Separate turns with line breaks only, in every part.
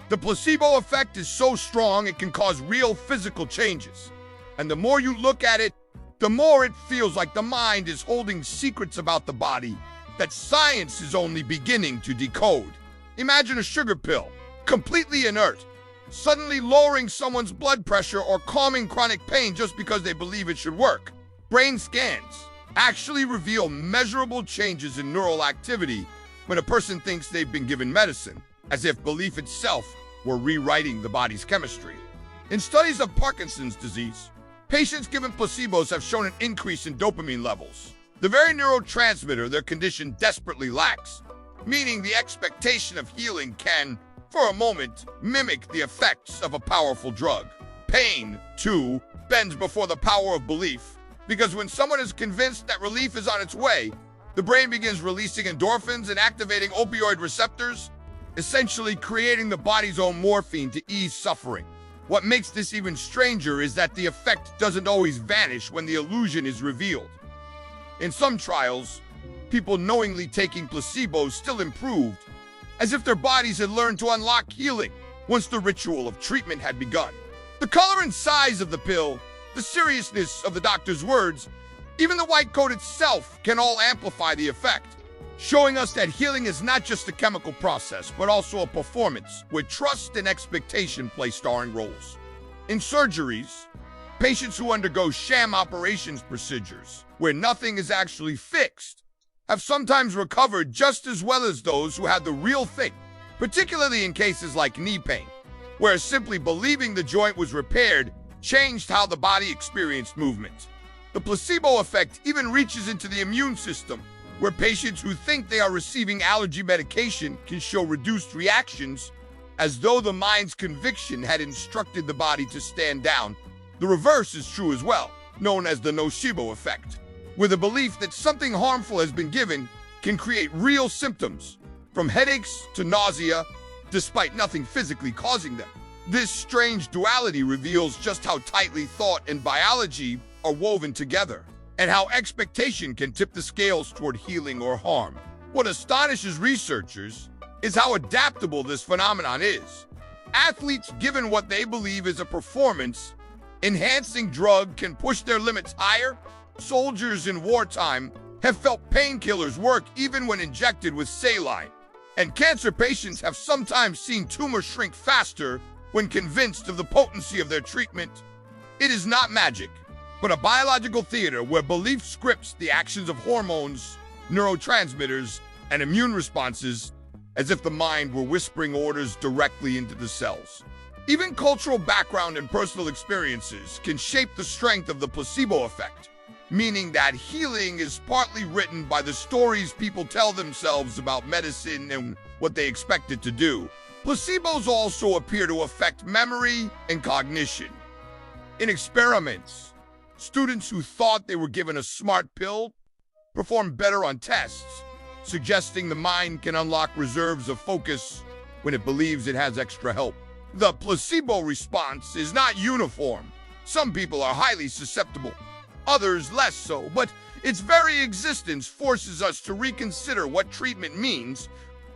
The placebo effect is so strong it can cause real physical changes. And the more you look at it, the more it feels like the mind is holding secrets about the body that science is only beginning to decode. Imagine a sugar pill, completely inert, suddenly lowering someone's blood pressure or calming chronic pain just because they believe it should work. Brain scans actually reveal measurable changes in neural activity when a person thinks they've been given medicine, as if belief itself were rewriting the body's chemistry. In studies of Parkinson's disease, patients given placebos have shown an increase in dopamine levels, the very neurotransmitter their condition desperately lacks, meaning the expectation of healing can, for a moment, mimic the effects of a powerful drug. Pain, too, bends before the power of belief, because when someone is convinced that relief is on its way, the brain begins releasing endorphins and activating opioid receptors, essentially creating the body's own morphine to ease suffering. What makes this even stranger is that the effect doesn't always vanish when the illusion is revealed. In some trials, people knowingly taking placebos still improved, as if their bodies had learned to unlock healing once the ritual of treatment had begun. The color and size of the pill, the seriousness of the doctor's words, even the white coat itself can all amplify the effect, showing us that healing is not just a chemical process, but also a performance where trust and expectation play starring roles. In surgeries, patients who undergo sham operations procedures, where nothing is actually fixed, have sometimes recovered just as well as those who had the real thing, particularly in cases like knee pain, where simply believing the joint was repaired changed how the body experienced movement. The placebo effect even reaches into the immune system, where patients who think they are receiving allergy medication can show reduced reactions, as though the mind's conviction had instructed the body to stand down. The reverse is true as well, known as the nocebo effect, where the belief that something harmful has been given can create real symptoms, from headaches to nausea, despite nothing physically causing them. This strange duality reveals just how tightly thought and biology are woven together, and how expectation can tip the scales toward healing or harm. What astonishes researchers is how adaptable this phenomenon is. Athletes given what they believe is a performance-enhancing drug can push their limits higher. Soldiers in wartime have felt painkillers work even when injected with saline, and cancer patients have sometimes seen tumors shrink faster when convinced of the potency of their treatment. It is not magic, but a biological theater where belief scripts the actions of hormones, neurotransmitters, and immune responses as if the mind were whispering orders directly into the cells. Even cultural background and personal experiences can shape the strength of the placebo effect, meaning that healing is partly written by the stories people tell themselves about medicine and what they expect it to do. Placebos also appear to affect memory and cognition. In experiments, students who thought they were given a smart pill performed better on tests, suggesting the mind can unlock reserves of focus when it believes it has extra help. The placebo response is not uniform. Some people are highly susceptible, others less so, but its very existence forces us to reconsider what treatment means,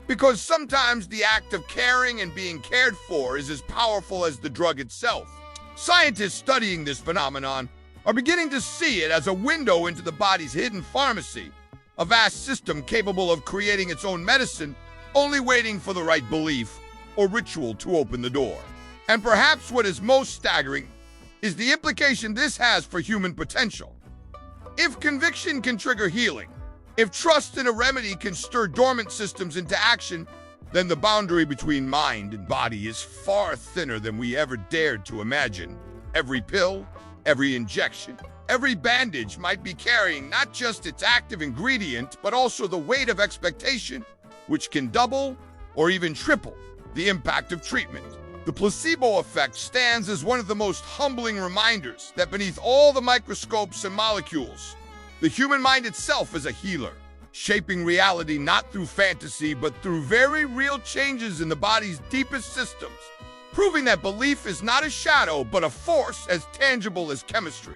because sometimes the act of caring and being cared for is as powerful as the drug itself. Scientists studying this phenomenon are beginning to see it as a window into the body's hidden pharmacy, a vast system capable of creating its own medicine, only waiting for the right belief or ritual to open the door. And perhaps what is most staggering is the implication this has for human potential. If conviction can trigger healing, if trust in a remedy can stir dormant systems into action, then the boundary between mind and body is far thinner than we ever dared to imagine. Every pill, every injection, every bandage might be carrying not just its active ingredient, but also the weight of expectation, which can double or even triple the impact of treatment. The placebo effect stands as one of the most humbling reminders that beneath all the microscopes and molecules, the human mind itself is a healer, shaping reality not through fantasy, but through very real changes in the body's deepest systems, proving that belief is not a shadow, but a force as tangible as chemistry.